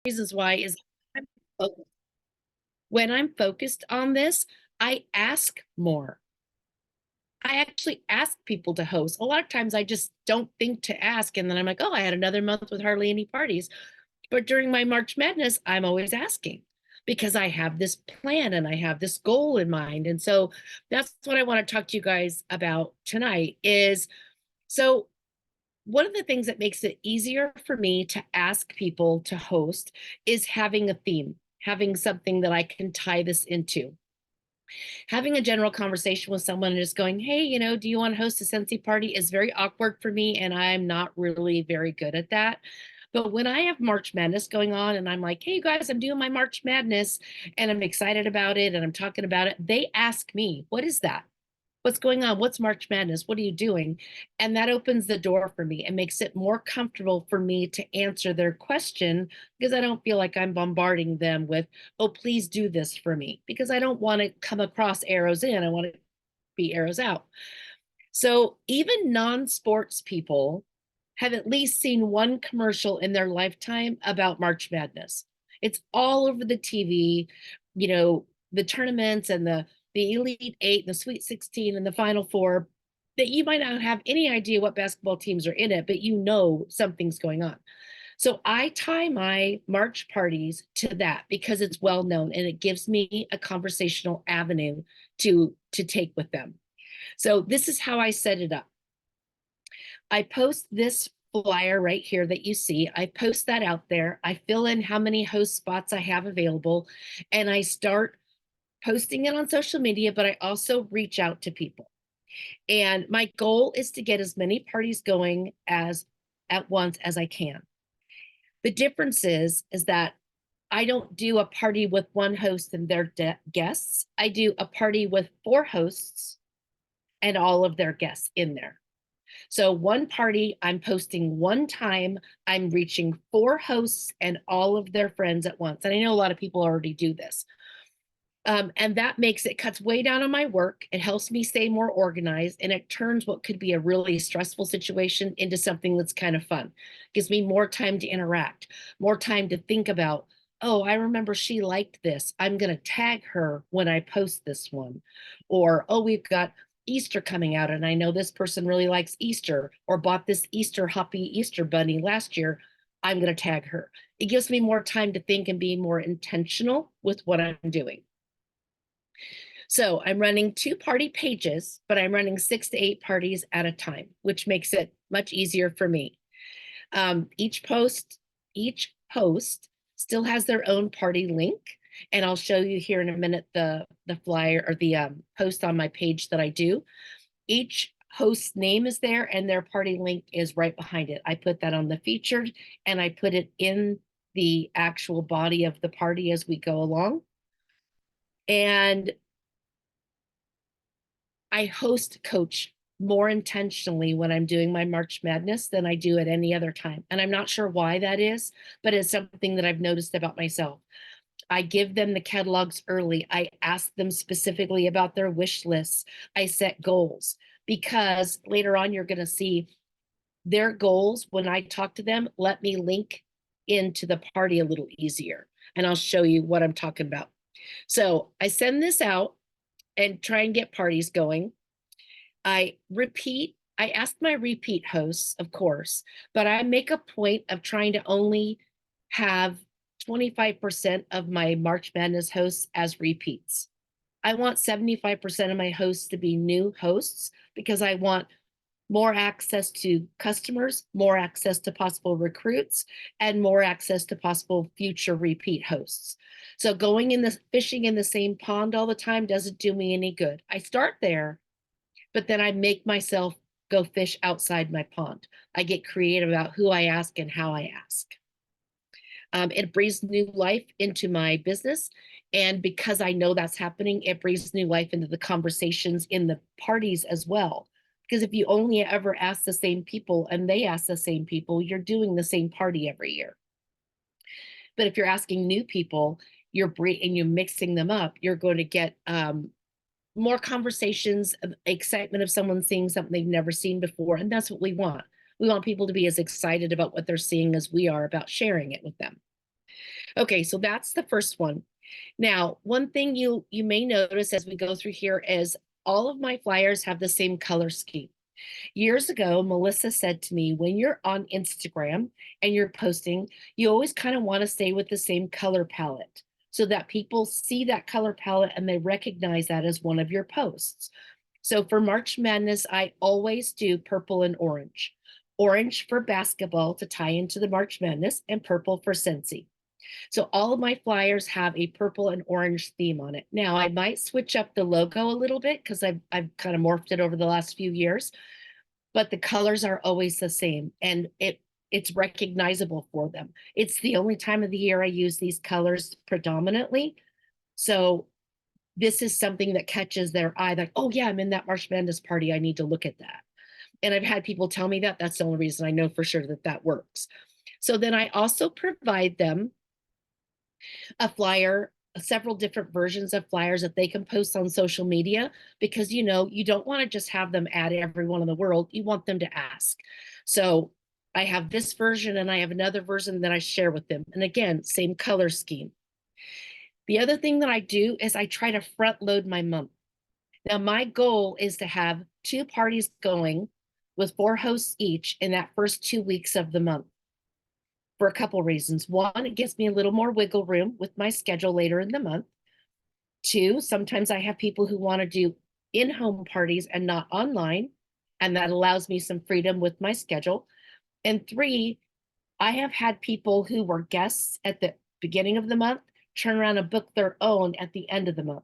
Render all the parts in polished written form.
reasons why is I'm focused. When I'm focused on this, I ask more. I actually ask people to host. A lot of times I just don't think to ask. And then I'm like, oh, I had another month with hardly any parties. But during my March Madness, I'm always asking because I have this plan and I have this goal in mind. And so that's what I want to talk to you guys about tonight is so one of the things that makes it easier for me to ask people to host is having a theme, having something that I can tie this into. Having a general conversation with someone and just going, hey, do you want to host a Scentsy party is very awkward for me. And I'm not really very good at that. But when I have March Madness going on and I'm like, hey, you guys, I'm doing my March Madness and I'm excited about it and I'm talking about it, they ask me, what is that? What's going on? What's March Madness? What are you doing? And that opens the door for me and makes it more comfortable for me to answer their question because I don't feel like I'm bombarding them with, oh, please do this for me, because I don't want to come across arrows in. I want to be arrows out. So even non-sports people have at least seen one commercial in their lifetime about March Madness. It's all over the TV, the tournaments and the Elite Eight, the Sweet 16, and the Final Four, that you might not have any idea what basketball teams are in it, but something's going on. So I tie my March parties to that because it's well known and it gives me a conversational avenue to take with them. So this is how I set it up. I post this flyer right here that you see. I post that out there. I fill in how many host spots I have available, and I start posting it on social media, but I also reach out to people. And my goal is to get as many parties going as at once as I can. The difference is that I don't do a party with one host and their guests. I do a party with 4 hosts and all of their guests in there. So one party I'm posting one time, I'm reaching 4 hosts and all of their friends at once. And I know a lot of people already do this. And that cuts way down on my work. It helps me stay more organized, and it turns what could be a really stressful situation into something that's kind of fun. Gives me more time to interact, more time to think about, oh, I remember she liked this. I'm going to tag her when I post this one. Or, oh, we've got Easter coming out, and I know this person really likes Easter or bought this Easter Hoppy Easter bunny last year. I'm going to tag her. It gives me more time to think and be more intentional with what I'm doing. So I'm running 2 party pages, but I'm running 6 to 8 parties at a time, which makes it much easier for me. Each post still has their own party link, and I'll show you here in a minute the flyer or the post on my page that I do. Each host's name is there and their party link is right behind it. I put that on the featured and I put it in the actual body of the party as we go along. And I host coach more intentionally when I'm doing my March Madness than I do at any other time. And I'm not sure why that is, but it's something that I've noticed about myself. I give them the catalogs early. I ask them specifically about their wish lists. I set goals because later on you're going to see their goals when I talk to them. Let me link into the party a little easier, and I'll show you what I'm talking about. So I send this out and try and get parties going. I ask my repeat hosts, of course, but I make a point of trying to only have 25% of my March Madness hosts as repeats. I want 75% of my hosts to be new hosts because I want more access to customers, more access to possible recruits, and more access to possible future repeat hosts. So fishing in the same pond all the time doesn't do me any good. I start there, but then I make myself go fish outside my pond. I get creative about who I ask and how I ask. It breathes new life into my business. And because I know that's happening, it breathes new life into the conversations in the parties as well. Because if you only ever ask the same people and they ask the same people, you're doing the same party every year. But if you're asking new people, you're mixing them up, you're going to get more conversations, excitement of someone seeing something they've never seen before. And that's what we want. We want people to be as excited about what they're seeing as we are about sharing it with them. Okay, so that's the first one. Now, one thing you may notice as we go through here is all of my flyers have the same color scheme. Years ago, Melissa said to me, when you're on Instagram and you're posting, you always kind of want to stay with the same color palette so that people see that color palette and they recognize that as one of your posts. So for March Madness, I always do purple and orange. Orange for basketball to tie into the March Madness, and purple for Scentsy. So all of my flyers have a purple and orange theme on it. Now I might switch up the logo a little bit because I've kind of morphed it over the last few years, but the colors are always the same, and it's recognizable for them. It's the only time of the year I use these colors predominantly. So this is something that catches their eye, like, oh yeah, I'm in that March Madness party, I need to look at that. And I've had people tell me that. That's the only reason I know for sure that that works. So then I also provide them a flyer, several different versions of flyers that they can post on social media, because you don't want to just have them add everyone in the world. You want them to ask. So I have this version and I have another version that I share with them. And again, same color scheme. The other thing that I do is I try to front load my month. Now, my goal is to have 2 parties going with 4 hosts each in that first 2 weeks of the month for a couple reasons. One, it gives me a little more wiggle room with my schedule later in the month. 2, sometimes I have people who want to do in-home parties and not online, and that allows me some freedom with my schedule. And 3, I have had people who were guests at the beginning of the month turn around and book their own at the end of the month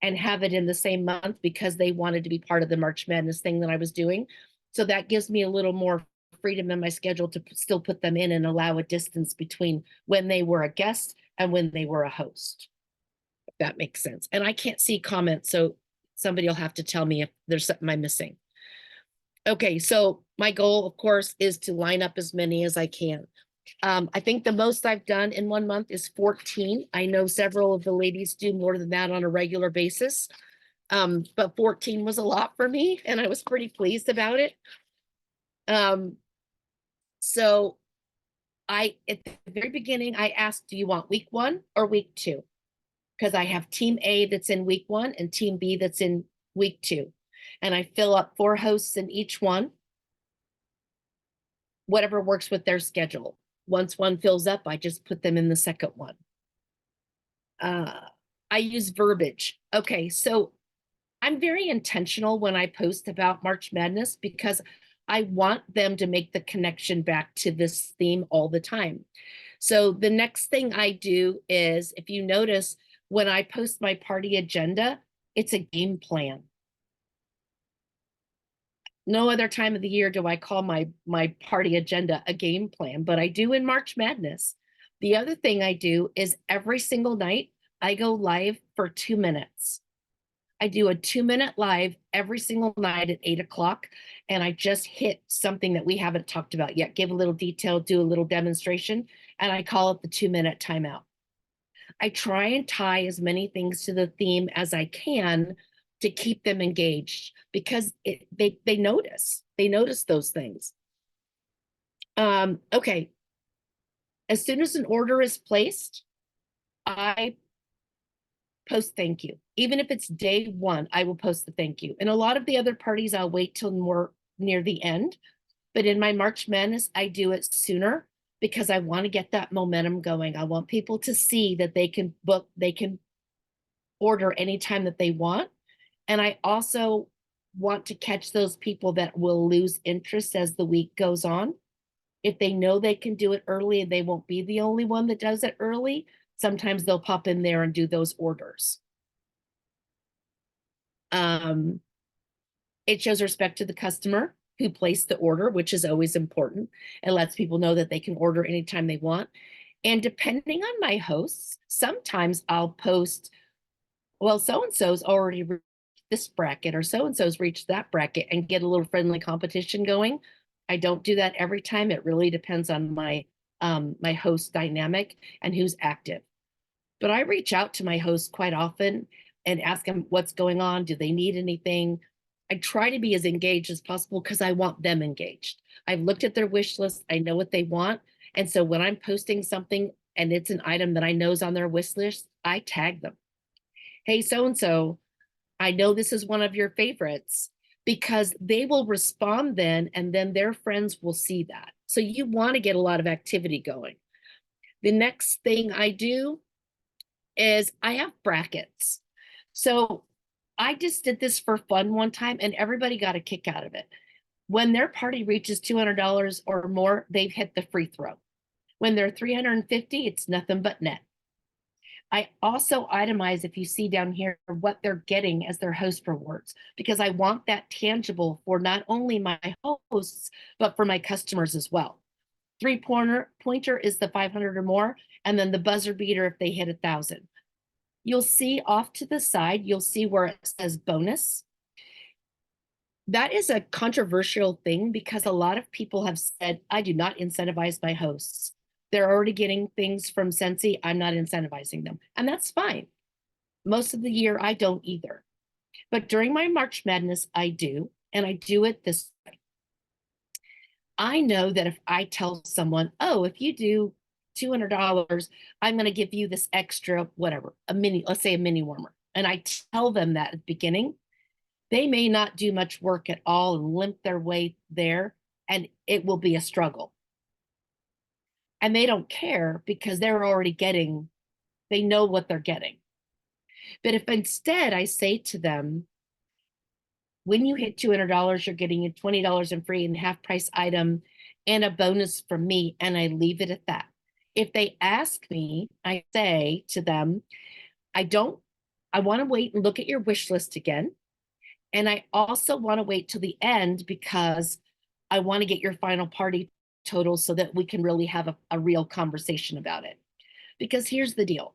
and have it in the same month because they wanted to be part of the March Madness thing that I was doing. So that gives me a little more freedom in my schedule to still put them in and allow a distance between when they were a guest and when they were a host. If that makes sense. And I can't see comments, so somebody will have to tell me if there's something I'm missing. Okay, so my goal, of course, is to line up as many as I can. I think the most I've done in 1 month is 14. I know several of the ladies do more than that on a regular basis. But 14 was a lot for me, and I was pretty pleased about it. So at the very beginning, I asked, do you want week 1 or week 2? Because I have team A that's in week 1 and team B that's in week 2. And I fill up 4 hosts in each one, whatever works with their schedule. Once one fills up, I just put them in the second one. I use verbiage. Okay, so I'm very intentional when I post about March Madness because I want them to make the connection back to this theme all the time. So the next thing I do is, if you notice, when I post my party agenda, it's a game plan. No other time of the year do I call my party agenda a game plan, but I do in March Madness. The other thing I do is every single night I go live for 2 minutes. I do a 2-minute live every single night at 8 o'clock, and I just hit something that we haven't talked about yet, give a little detail, do a little demonstration, and I call it the 2-minute timeout. I try and tie as many things to the theme as I can to keep them engaged, because they notice those things. Okay. As soon as an order is placed, I post thank you. Even if it's day 1, I will post the thank you. And a lot of the other parties, I'll wait till more near the end. But in my March Madness, I do it sooner because I want to get that momentum going. I want people to see that they can book, they can order anytime that they want. And I also want to catch those people that will lose interest as the week goes on. If they know they can do it early and they won't be the only one that does it early, sometimes they'll pop in there and do those orders. It shows respect to the customer who placed the order, which is always important. It lets people know that they can order anytime they want. And depending on my hosts, sometimes I'll post, well, so-and-so's already reached this bracket, or so-and-so's reached that bracket, and get a little friendly competition going. I don't do that every time. It really depends on my host dynamic and who's active. But I reach out to my hosts quite often and ask them what's going on. Do they need anything? I try to be as engaged as possible because I want them engaged. I've looked at their wish list. I know what they want. And so when I'm posting something and it's an item that I know is on their wish list, I tag them. Hey, so-and-so, I know this is one of your favorites, because they will respond then, and then their friends will see that. So you want to get a lot of activity going. The next thing I do is I have brackets. So I just did this for fun one time, and everybody got a kick out of it. When their party reaches $200 or more, they've hit the free throw. When they're 350, it's nothing but net. I also itemize, if you see down here, what they're getting as their host rewards, because I want that tangible for not only my hosts, but for my customers as well. Three-pointer is the 500 or more, and then the buzzer beater if they hit 1,000. You'll see off to the side, you'll see where it says bonus. That is a controversial thing, because a lot of people have said, I do not incentivize my hosts. They're already getting things from Scentsy. I'm not incentivizing them. And that's fine. Most of the year, I don't either. But during my March Madness, I do. And I do it this way. I know that if I tell someone, oh, if you do $200, I'm going to give you this extra, whatever, let's say a mini warmer. And I tell them that at the beginning, they may not do much work at all and limp their way there, and it will be a struggle. And they don't care, because they're already getting, they know what they're getting. But if instead I say to them, when you hit $200, you're getting a $20 in free and half price item and a bonus from me, and I leave it at that. If they ask me, I say to them, I want to wait and look at your wish list again. And I also want to wait till the end, because I want to get your final party total so that we can really have a real conversation about it. Because here's the deal.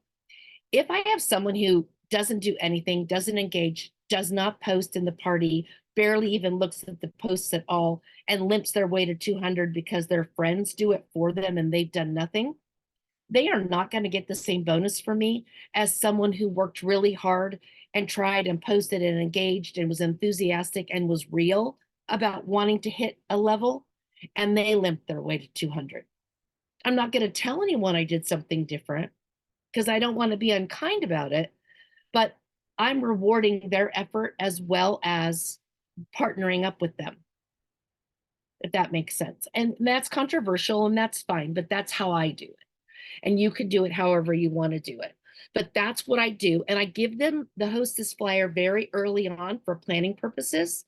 If I have someone who doesn't do anything, doesn't engage, does not post in the party, barely even looks at the posts at all, and limps their way to 200 because their friends do it for them and they've done nothing, they are not going to get the same bonus from me as someone who worked really hard and tried and posted and engaged and was enthusiastic and was real about wanting to hit a level, and they limped their way to 200. I'm not going to tell anyone I did something different, because I don't want to be unkind about it, but I'm rewarding their effort as well as partnering up with them, if that makes sense. And that's controversial, and that's fine, but that's how I do it. And you could do it however you want to do it. But that's what I do. And I give them the hostess flyer very early on for planning purposes.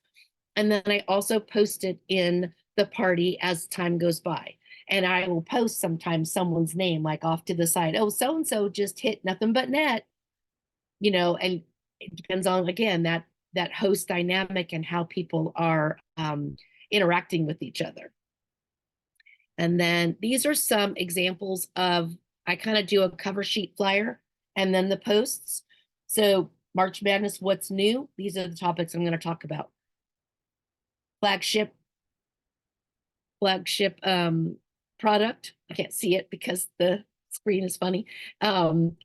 And then I also post it in the party as time goes by. And I will post sometimes someone's name, like off to the side. Oh, so-and-so just hit nothing but net, and it depends on, again, that host dynamic and how people are interacting with each other. And then these are some examples of, I kind of do a cover sheet flyer and then the posts. So March Madness, what's new? These are the topics I'm going to talk about. Flagship product, I can't see it because the screen is funny,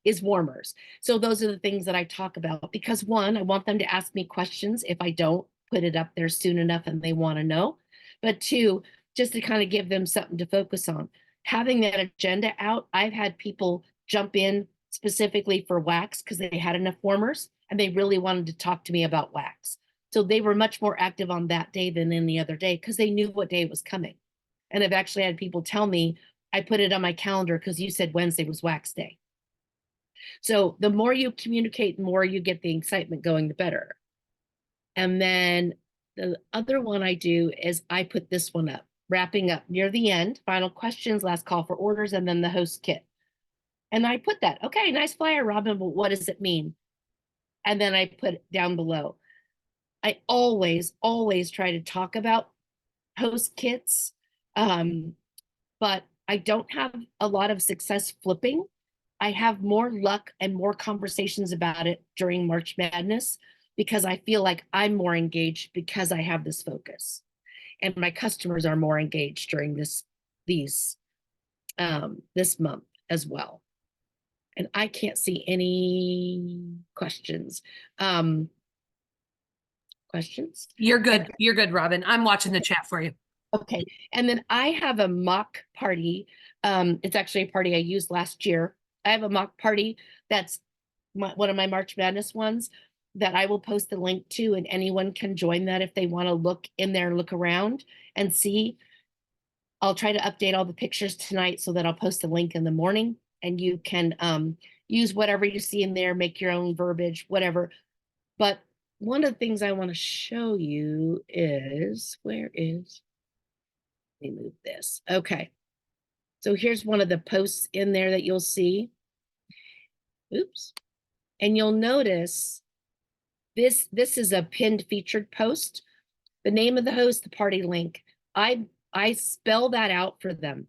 is warmers. So those are the things that I talk about, because one, I want them to ask me questions if I don't put it up there soon enough and they want to know. But two, just to kind of give them something to focus on. Having that agenda out, I've had people jump in specifically for wax because they had enough warmers and they really wanted to talk to me about wax. So they were much more active on that day than any other day, because they knew what day it was coming. And I've actually had people tell me, I put it on my calendar because you said Wednesday was wax day. So the more you communicate, the more you get the excitement going, the better. And then the other one I do is I put this one up, wrapping up near the end, final questions, last call for orders, and then the host kit. And I put that, okay, nice flyer, Robin, but what does it mean? And then I put it down below. I always try to talk about host kits, but I don't have a lot of success flipping. I have more luck and more conversations about it during March Madness, because I feel like I'm more engaged because I have this focus, and my customers are more engaged during this month as well. And I can't see any questions. Questions? You're good. You're good, Robin. I'm watching the chat for you. Okay. And then I have a mock party It's actually a party I used last year. I have a mock party that's one of my March Madness ones that I will post the link to, and anyone can join that if they want to look in there and look around and see. I'll try to update all the pictures tonight so that I'll post the link in the morning, and you can use whatever you see in there, make your own verbiage, whatever. But one of the things I want to show you is, let me move this. Okay. So here's one of the posts in there that you'll see. Oops. And you'll notice this is a pinned featured post. The name of the host, the party link. I spell that out for them.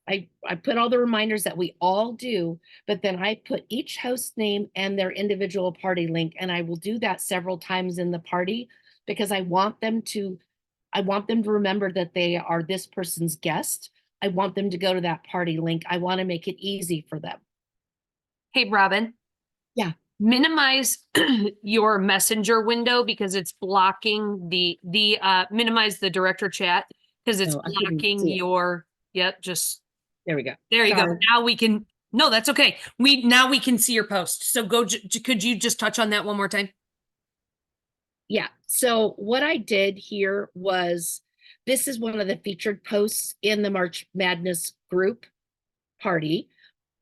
I put all the reminders that we all do, but then I put each host name and their individual party link, and I will do that several times in the party because I want them to remember that they are this person's guest. I want them to go to that party link. I want to make it easy for them. Hey, Robin. Yeah. Minimize your messenger window because it's blocking minimize the director chat because it's blocking your, yep, just. There we go. There you go. Now we can, no, that's okay. Now we can see your post. So could you just touch on that one more time? Yeah. So what I did here was, this is one of the featured posts in the March Madness group party.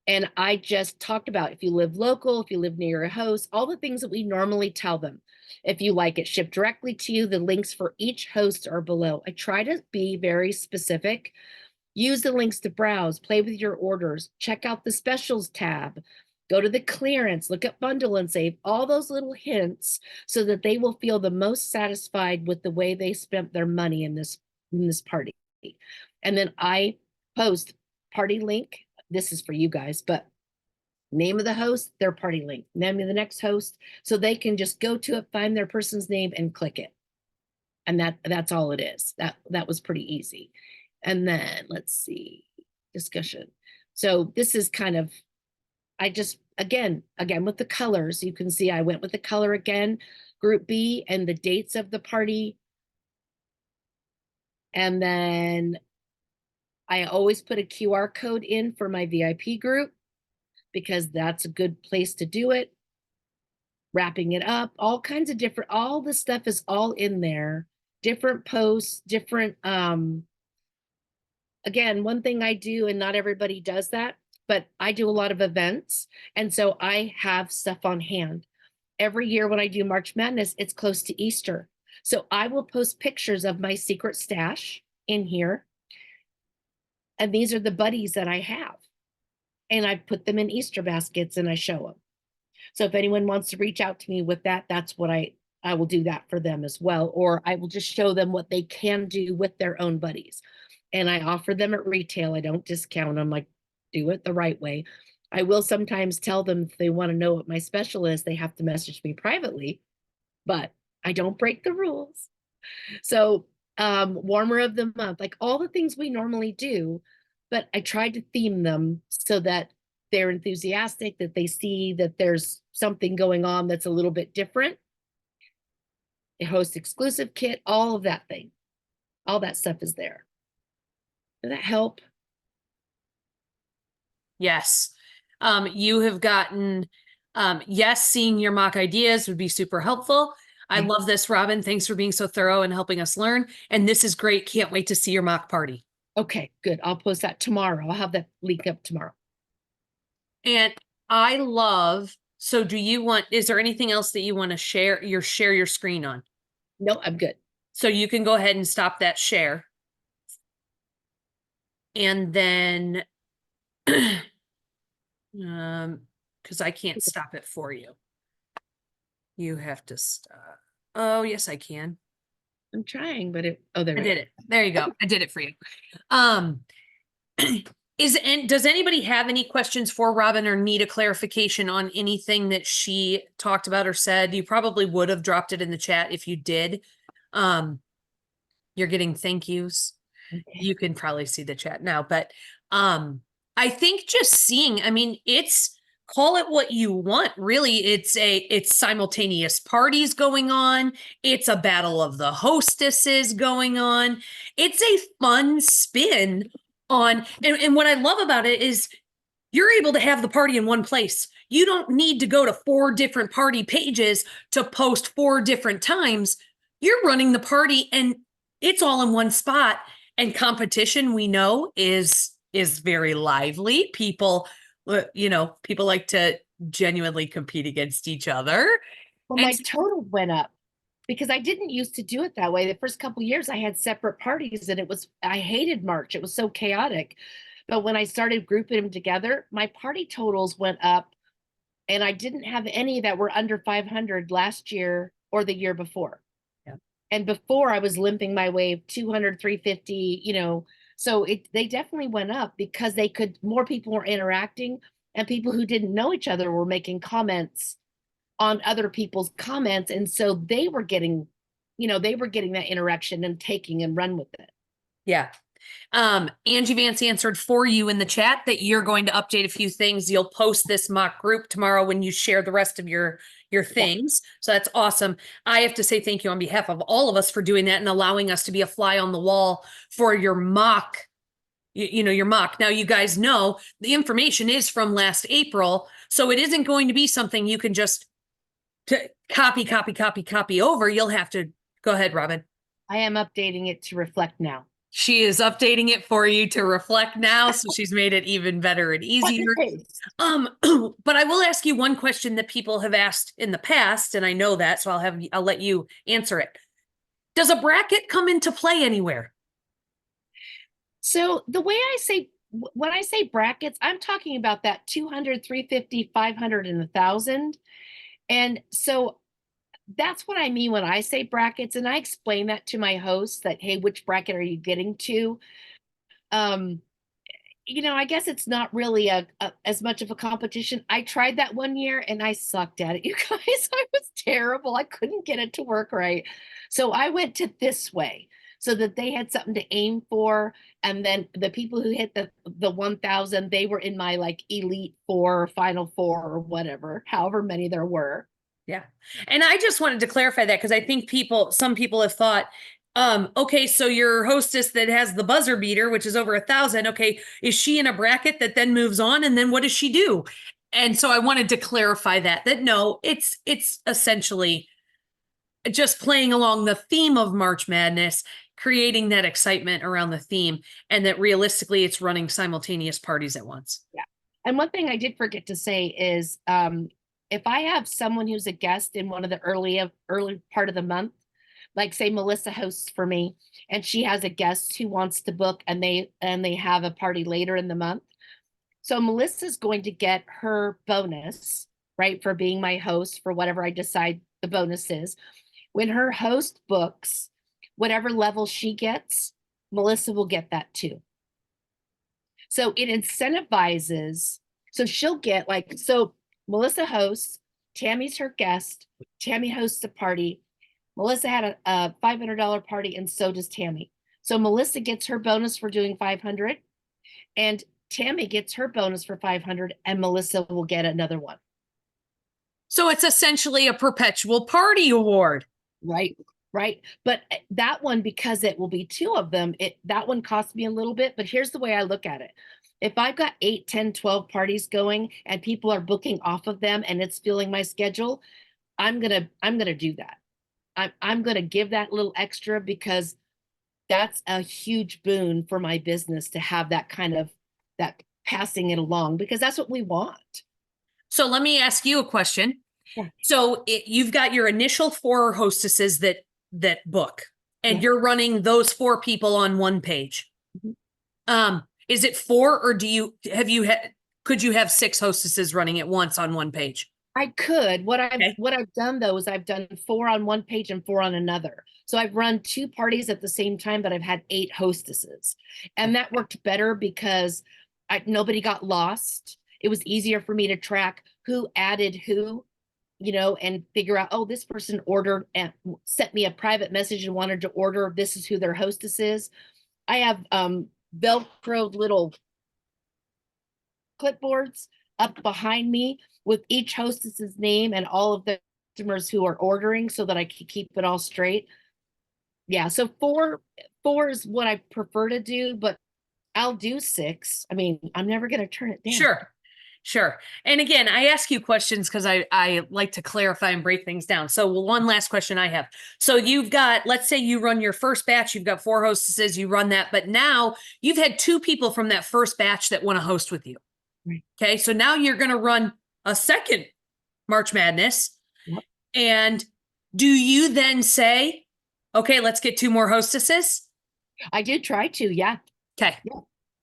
And I just talked about if you live local, if you live near a host, all the things that we normally tell them. If you like it shipped directly to you, the links for each host are below. I try to be very specific. Use the links to browse, play with your orders, check out the specials tab, go to the clearance, look at bundle and save, all those little hints so that they will feel the most satisfied with the way they spent their money in this party. And then I post party link. This is for you guys, but name of the host, their party link, name of the next host, so they can just go to it, find their person's name and click it. And that's all it is. That was pretty easy. And then let's see, discussion. So this is kind of, I just, again, with the colors, you can see I went with the color again, group B and the dates of the party. And then I always put a QR code in for my VIP group because that's a good place to do it. Wrapping it up, all kinds of different, all the stuff is all in there. Different posts, different, again, one thing I do, and not everybody does that, but I do a lot of events. And so I have stuff on hand. Every year when I do March Madness, it's close to Easter. So I will post pictures of my secret stash in here. And these are the buddies that I have. And I put them in Easter baskets and I show them. So if anyone wants to reach out to me with that, that's what I will do that for them as well. Or I will just show them what they can do with their own buddies. And I offer them at retail. I don't discount them, like do it the right way. I will sometimes tell them if they want to know what my special is, they have to message me privately, but I don't break the rules. So warmer of the month, like all the things we normally do, but I tried to theme them so that they're enthusiastic, that they see that there's something going on that's a little bit different. A host exclusive kit, all of that thing, all that stuff is there. Did that help? Yes. You have gotten, yes, seeing your mock ideas would be super helpful. I love this, Robin. Thanks for being so thorough and helping us learn. And this is great. Can't wait to see your mock party. Okay, good. I'll post that tomorrow. I'll have that link up tomorrow. And I love, so is there anything else that you want to share your screen on? No, I'm good. So you can go ahead and stop that share. And then, because I can't stop it for you. You have to stop. Oh, yes, I can. I'm trying, but I did it. There you go. I did it for you. Does anybody have any questions for Robin or need a clarification on anything that she talked about or said? You probably would have dropped it in the chat if you did. You're getting thank yous. Okay. You can probably see the chat now, but I think just seeing, I mean, call it what you want. Really, it's simultaneous parties going on. It's a battle of the hostesses going on. It's a fun spin and what I love about it is you're able to have the party in one place. You don't need to go to 4 different party pages to post 4 different times. You're running the party and it's all in one spot. And competition, we know, is very lively. People, people like to genuinely compete against each other. Well, And my total went up because I didn't used to do it that way. The first couple years I had separate parties and I hated March. It was so chaotic. But when I started grouping them together, my party totals went up and I didn't have any that were under 500 last year or the year before. yeah. And before I was limping my way 200, 350, so they definitely went up because more people were interacting and people who didn't know each other were making comments on other people's comments. And so they were getting that interaction and taking and run with it. Yeah. Angie Vance answered for you in the chat that you're going to update a few things. You'll post this mock group tomorrow when you share the rest of your things. Yeah. So that's awesome. I have to say thank you on behalf of all of us for doing that and allowing us to be a fly on the wall for your mock. Your mock. Now you guys know the information is from last April, so it isn't going to be something you can just copy over. You'll have to go ahead, Robin. I am updating it to reflect now. She is updating it for you to reflect now, so she's made it even better and easier. But I will ask you one question that people have asked in the past, and I know that, so I'll let you answer it. Does a bracket come into play anywhere? So the way when I say brackets, I'm talking about that 200, 350, 500, and 1,000. And so that's what I mean when I say brackets. And I explain that to my hosts that, hey, which bracket are you getting to? I guess it's not really as much of a competition. I tried that one year and I sucked at it, you guys. I was terrible. I couldn't get it to work right. So I went to this way so that they had something to aim for. And then the people who hit the 1,000, they were in my like elite 4 or final 4 or whatever, however many there were. Yeah. And I just wanted to clarify that because I think some people have thought, okay, so your hostess that has the buzzer beater, which is over 1,000, okay, is she in a bracket that then moves on? And then what does she do? And so I wanted to clarify that no, it's essentially just playing along the theme of March Madness, creating that excitement around the theme, and that realistically it's running simultaneous parties at once. Yeah. And one thing I did forget to say is, if I have someone who's a guest in one of the early part of the month, like say Melissa hosts for me and she has a guest who wants to book and they have a party later in the month. So Melissa's going to get her bonus, right, for being my host for whatever I decide the bonus is. When her host books, whatever level she gets, Melissa will get that too. So it incentivizes. So she'll get so Melissa hosts, Tammy's her guest, Tammy hosts a party. Melissa had a $500 party and so does Tammy. So Melissa gets her bonus for doing 500 and Tammy gets her bonus for 500 and Melissa will get another one. So it's essentially a perpetual party award. Right. But that one, because it will be 2 of them, that one cost me a little bit, but here's the way I look at it. If I've got 8, 10, 12 parties going and people are booking off of them and it's filling my schedule, I'm going to do that. I'm going to give that little extra because that's a huge boon for my business to have that kind of that passing it along because that's what we want. So let me ask you a question. Yeah. So you've got your initial 4 hostesses that book and Yeah. you're running those 4 people on one page. Mm-hmm. Is it 4 or could you have 6 hostesses running at once on one page? I could. What I've done though is I've done 4 on one page and 4 on another. So I've run 2 parties at the same time, but I've had 8 hostesses. And that worked better because nobody got lost. It was easier for me to track who added who, and figure out, oh, this person ordered and sent me a private message and wanted to order. This is who their hostess is. I have Velcroed little clipboards up behind me with each hostess's name and all of the customers who are ordering so that I can keep it all straight. Yeah, so four is what I prefer to do, but I'll do 6. I mean, I'm never going to turn it down. Sure. Sure. And again, I ask you questions because I like to clarify and break things down. So one last question I have. So you've got, let's say you run your first batch, you've got 4 hostesses, you run that, but now you've had 2 people from that first batch that want to host with you. Right. Okay. So now you're going to run a second March Madness. Yep. And do you then say, okay, let's get 2 more hostesses? I did try to, yeah. Okay. Yeah.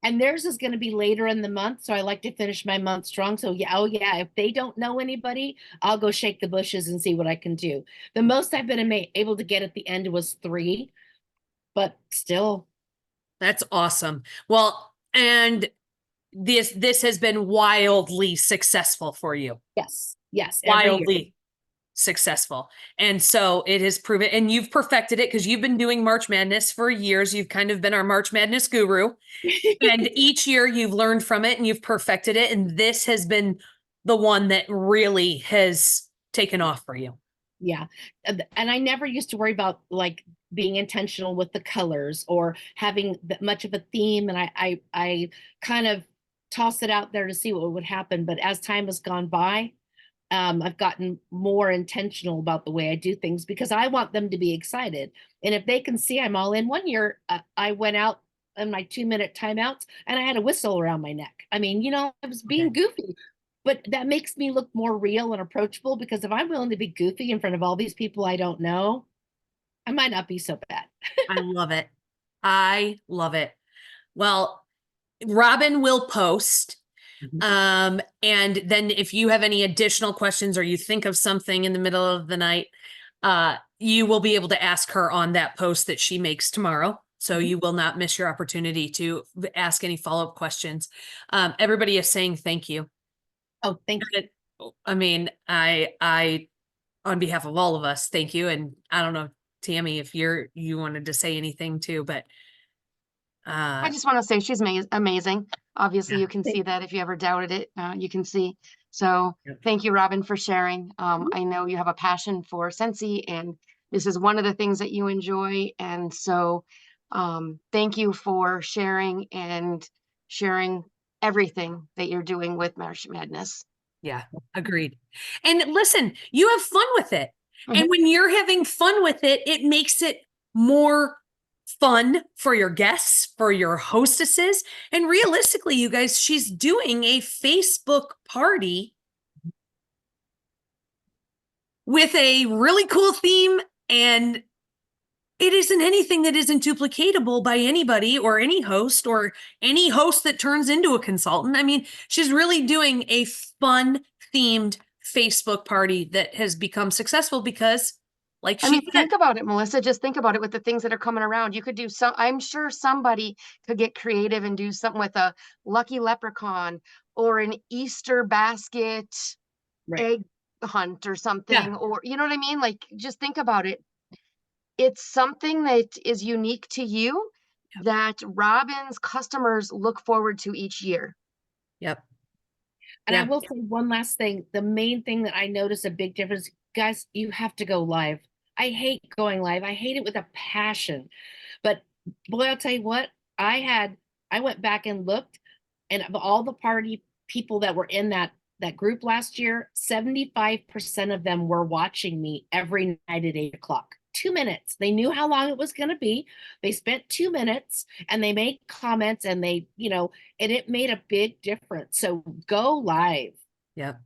And theirs is going to be later in the month, so I like to finish my month strong. So yeah, oh yeah, if they don't know anybody, I'll go shake the bushes and see what I can do. The most I've been able to get at the end was 3, but still. That's awesome. Well, and this has been wildly successful for you. Yes. Yes. Wildly successful. And so it has proven, and you've perfected it because you've been doing March Madness for years. You've kind of been our March Madness guru. And each year you've learned from it and you've perfected it. And this has been the one that really has taken off for you. Yeah. And I never used to worry about like being intentional with the colors or having that much of a theme. And I kind of toss it out there to see what would happen. But as time has gone by, I've gotten more intentional about the way I do things because I want them to be excited. And if they can see I'm all in, one year, I went out in my 2-minute timeouts and I had a whistle around my neck. I mean, I was being goofy, but that makes me look more real and approachable because if I'm willing to be goofy in front of all these people I don't know, I might not be so bad. I love it. I love it. Well, Robin will post. And then if you have any additional questions or you think of something in the middle of the night, you will be able to ask her on that post that she makes tomorrow. So you will not miss your opportunity to ask any follow-up questions. Everybody is saying thank you. Oh, thank you. I mean, I, on behalf of all of us, thank you. And I don't know, Tammy, if you wanted to say anything too, but I just want to say she's amazing. Obviously, Yeah. you can see that if you ever doubted it, you can see. So Yep. thank you, Robin, for sharing. I know you have a passion for Scentsy, and this is one of the things that you enjoy. And so thank you for sharing and sharing everything that you're doing with March Madness. Yeah, agreed. And listen, you have fun with it. Mhm. And when you're having fun with it, it makes it more fun for your guests, for your hostesses. And realistically, you guys, she's doing a Facebook party with a really cool theme, and it isn't anything that isn't duplicatable by anybody or any host that turns into a consultant. I mean, she's really doing a fun themed Facebook party that has become successful because, like I she mean, said, think about it, Melissa. Just think about it with the things that are coming around. You could do some, I'm sure somebody could get creative and do something with a lucky leprechaun or an Easter basket Right. egg hunt or something, Yeah. or you know what I mean? Like, just think about it. It's something that is unique to you Yep. that Robin's customers look forward to each year. Yep. And I Yeah. will say one last thing. The main thing that I notice a big difference, guys, you have to go live. I hate going live. I hate it with a passion. But boy, I'll tell you what, I went back and looked, and of all the party people that were in that group last year, 75% of them were watching me every night at 8 o'clock. 2 minutes. They knew how long it was going to be. They spent 2 minutes and they made comments and and it made a big difference. So go live. Yep.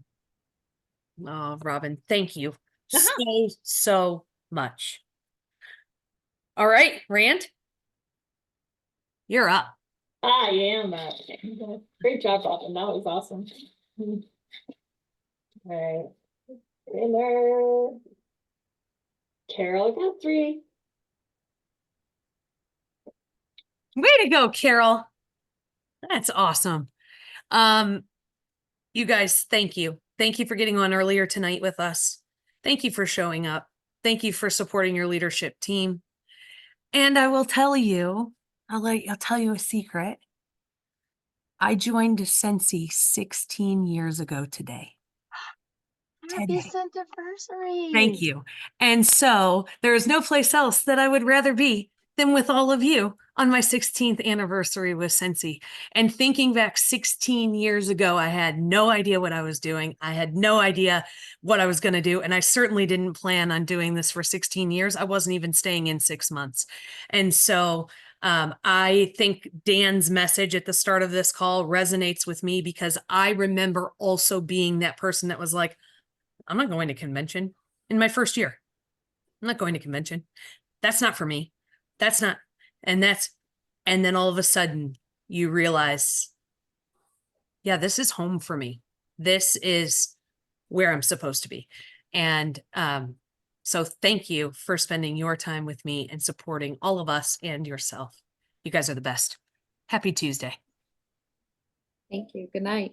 Oh, Robin, thank you Uh-huh. so much. All right, Rand, you're up. I am. Great job, Robin. That was awesome. All right. Winner. Carol got 3. Way to go, Carol. That's awesome. You guys, thank you. Thank you for getting on earlier tonight with us. Thank you for showing up. Thank you for supporting your leadership team. And I will tell you, I'll tell you a secret. I joined Scentsy 16 years ago today. Happy Scentiversary. Thank you. And so there is no place else that I would rather be than with all of you on my 16th anniversary with Scentsy. And thinking back 16 years ago, I had no idea what I was doing. I had no idea what I was going to do. And I certainly didn't plan on doing this for 16 years. I wasn't even staying in 6 months. And so I think Dan's message at the start of this call resonates with me, because I remember also being that person that was like, I'm not going to convention in my first year. I'm not going to convention. That's not for me. That's not, and then all of a sudden you realize, yeah, this is home for me. This is where I'm supposed to be. And so thank you for spending your time with me and supporting all of us and yourself. You guys are the best. Happy Tuesday. Thank you. Good night.